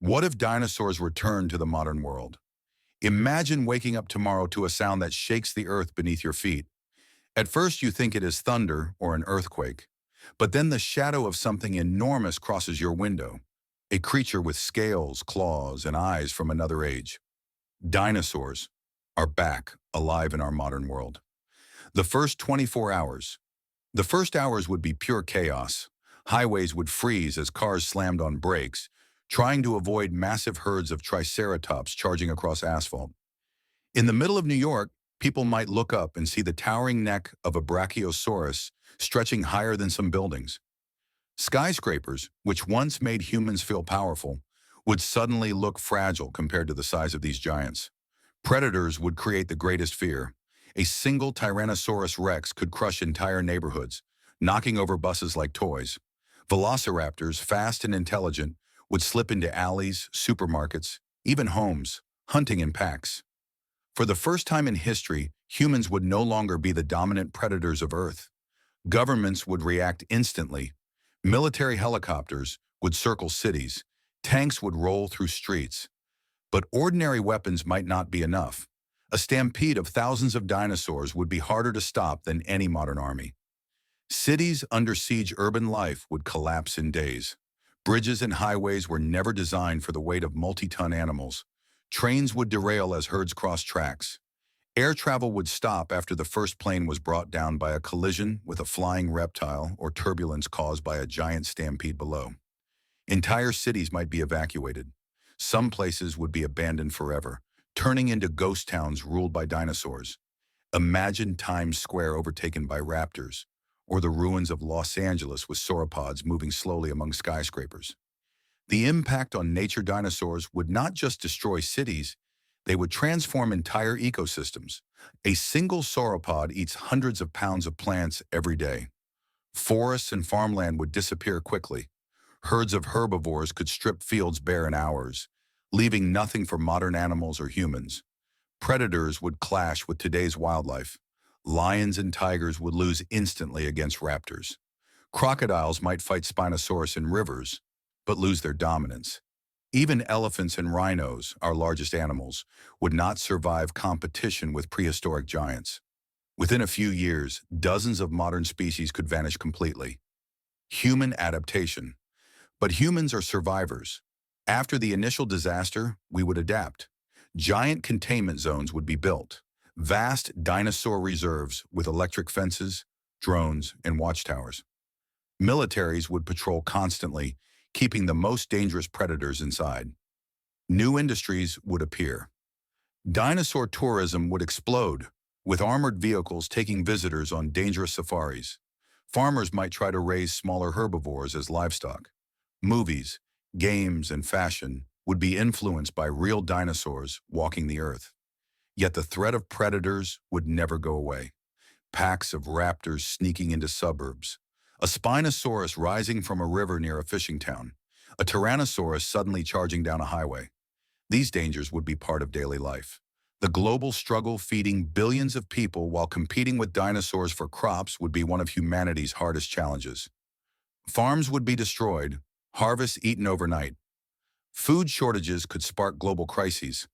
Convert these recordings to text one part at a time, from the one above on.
What if dinosaurs returned to the modern world? Imagine waking up tomorrow to a sound that shakes the earth beneath your feet. At first, you think it is thunder or an earthquake, but then the shadow of something enormous crosses your window, a creature with scales, claws, and eyes from another age. Dinosaurs are back, alive in our modern world. The first 24 hours. The first hours would be pure chaos. Highways would freeze as cars slammed on brakes, trying to avoid massive herds of triceratops charging across asphalt. In the middle of New York, people might look up and see the towering neck of a Brachiosaurus stretching higher than some buildings. Skyscrapers, which once made humans feel powerful, would suddenly look fragile compared to the size of these giants. Predators would create the greatest fear. A single Tyrannosaurus rex could crush entire neighborhoods, knocking over buses like toys. Velociraptors, fast and intelligent, would slip into alleys, supermarkets, even homes, hunting in packs. For the first time in history, humans would no longer be the dominant predators of Earth. Governments would react instantly. Military helicopters would circle cities. Tanks would roll through streets. But ordinary weapons might not be enough. A stampede of thousands of dinosaurs would be harder to stop than any modern army. Cities under siege, urban life would collapse in days. Bridges and highways were never designed for the weight of multi-ton animals. Trains would derail as herds crossed tracks. Air travel would stop after the first plane was brought down by a collision with a flying reptile or turbulence caused by a giant stampede below. Entire cities might be evacuated. Some places would be abandoned forever, turning into ghost towns ruled by dinosaurs. Imagine Times Square overtaken by raptors, or the ruins of Los Angeles with sauropods moving slowly among skyscrapers. The impact on nature. Dinosaurs would not just destroy cities, they would transform entire ecosystems. A single sauropod eats hundreds of pounds of plants every day. Forests and farmland would disappear quickly. Herds of herbivores could strip fields bare in hours, leaving nothing for modern animals or humans. Predators would clash with today's wildlife. Lions and tigers would lose instantly against raptors. Crocodiles might fight Spinosaurus in rivers, but lose their dominance. Even elephants and rhinos, our largest animals, would not survive competition with prehistoric giants. Within a few years, dozens of modern species could vanish completely. Human adaptation. But humans are survivors. After the initial disaster, we would adapt. Giant containment zones would be built. Vast dinosaur reserves with electric fences, drones, and watchtowers. Militaries would patrol constantly, keeping the most dangerous predators inside. New industries would appear. Dinosaur tourism would explode, with armored vehicles taking visitors on dangerous safaris. Farmers might try to raise smaller herbivores as livestock. Movies, games, and fashion would be influenced by real dinosaurs walking the earth. Yet the threat of predators would never go away. Packs of raptors sneaking into suburbs. A Spinosaurus rising from a river near a fishing town. A Tyrannosaurus suddenly charging down a highway. These dangers would be part of daily life. The global struggle feeding billions of people while competing with dinosaurs for crops would be one of humanity's hardest challenges. Farms would be destroyed, harvests eaten overnight. Food shortages could spark global crises.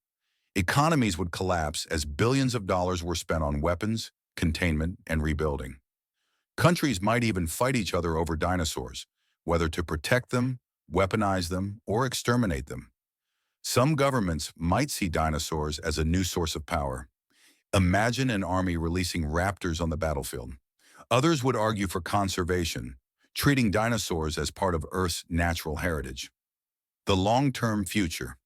Economies would collapse as billions of dollars were spent on weapons, containment, and rebuilding. Countries might even fight each other over dinosaurs, whether to protect them, weaponize them, or exterminate them. Some governments might see dinosaurs as a new source of power. Imagine an army releasing raptors on the battlefield. Others would argue for conservation, treating dinosaurs as part of Earth's natural heritage. The long-term future.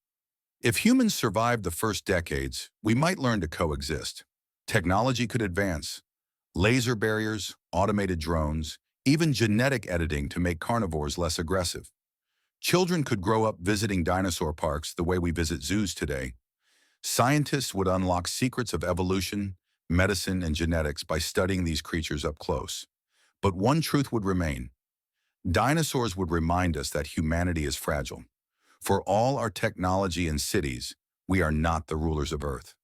If humans survived the first decades, we might learn to coexist. Technology could advance. Laser barriers, automated drones, even genetic editing to make carnivores less aggressive. Children could grow up visiting dinosaur parks the way we visit zoos today. Scientists would unlock secrets of evolution, medicine, and genetics by studying these creatures up close. But one truth would remain. Dinosaurs would remind us that humanity is fragile. For all our technology and cities, we are not the rulers of Earth.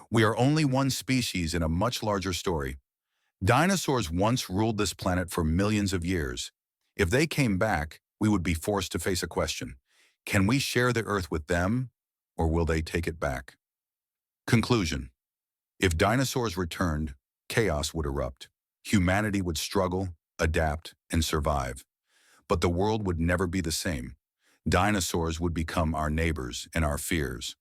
We are only one species in a much larger story. Dinosaurs once ruled this planet for millions of years. If they came back, we would be forced to face a question. Can we share the earth with them, or will they take it back? Conclusion. If dinosaurs returned, chaos would erupt. Humanity would struggle, adapt, and survive. But the world would never be the same. Dinosaurs would become our neighbors and our fears.